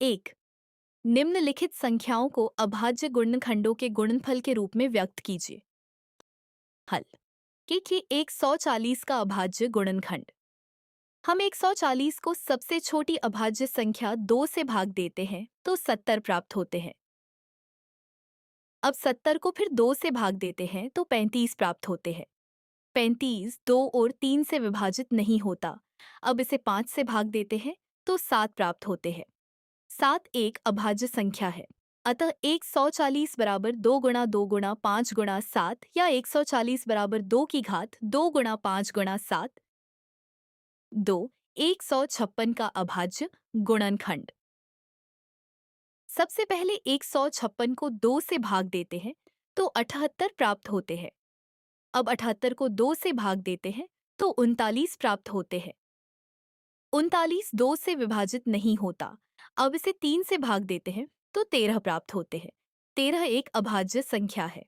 एक। निम्नलिखित संख्याओं को अभाज्य गुणनखंडों के गुणनफल के रूप में व्यक्त कीजिए। हल। कि 140 का अभाज्य गुणनखंड। हम 140 को सबसे छोटी अभाज्य संख्या 2 से भाग देते हैं तो 70 प्राप्त होते हैं। अब 70 को फिर 2 से भाग देते हैं तो 35 प्राप्त होते हैं। 35 2 और 3 से विभाजित नहीं होता। अब इसे 5 से भाग देते हैं तो 7 प्राप्त होते हैं। 7 एक अभाज्य संख्या है। अतः 140 बराबर 2 गुणा 2 गुणा 5 गुणा 7 या 140 बराबर 2 की घात 2 गुणा 5 गुणा 7 2 156 का अभाज्य गुणनखंड। सबसे पहले 156 को 2 से भाग देते हैं तो 78 प्राप्त होते हैं। अब 78 को 2 से भाग देते हैं तो 39 प्राप्त होते हैं। 39 2 से विभाजित नहीं होता। अब इसे 3 से भाग देते हैं तो 13 प्राप्त होते हैं। 13 एक अभाज्य संख्या है।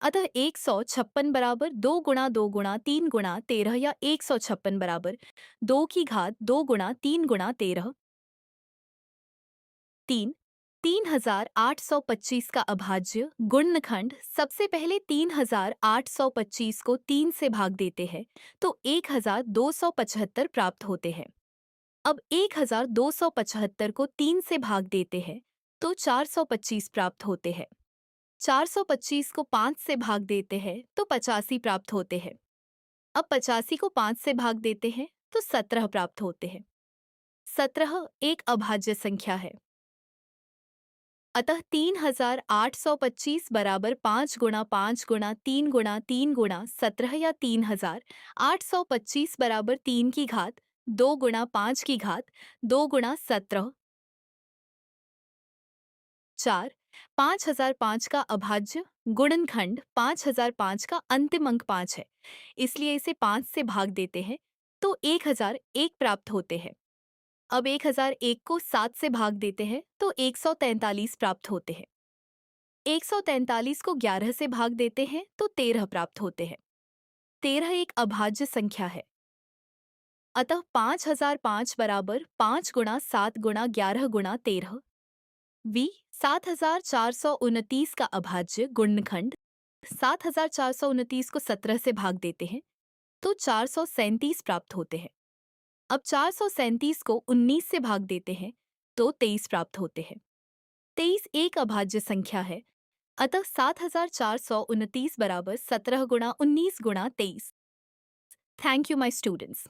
अतः 156 बराबर 2 गुणा 2 गुणा 3 गुणा 13 या 156 बराबर 2 की घात 2 गुणा 3 गुणा 13 3 3825 का अभाज्य गुणनखंड। सबसे पहले 3825 को 3 से भाग देते हैं तो 1275 प्राप्त होते हैं। अब 1275 को 3 से भाग देते हैं तो 425 प्राप्त होते हैं। 425 को 5 से भाग देते हैं तो 85 प्राप्त होते हैं। अब 85 को 5 से भाग देते हैं तो 17 प्राप्त होते हैं। 17 एक अभाज्य संख्या है। अतः 3825 बराबर 5 गुणा 5 गुणा 3 गुणा 3 गुणा 17 या 3825 बराबर 3 की घात 2 गुणा 5 की घात 2 गुणा 17 4 5005 का अभाज्य गुणनखंड। 5005 का अंतिम अंक 5 है, इसलिए इसे 5 से भाग देते हैं तो 1001 प्राप्त होते हैं। अब 1001 को 7 से भाग देते हैं तो 143 प्राप्त होते हैं। 143 को 11 से भाग देते हैं तो 13 प्राप्त होते हैं। 13 एक अभाज्य संख्या है। अतः 5005 बराबर 5 गुणा 7 गुणा 11 गुणा 13 वी 7429 का अभाज्य गुणनखंड। 7429 को 17 से भाग देते हैं तो 437 प्राप्त होते हैं। अब 437 को 19 से भाग देते हैं तो 23 प्राप्त होते हैं। 23 एक अभाज्य संख्या है। अतः 7429 बराबर 17 गुणा 19 गुणा 23। Thank you my students.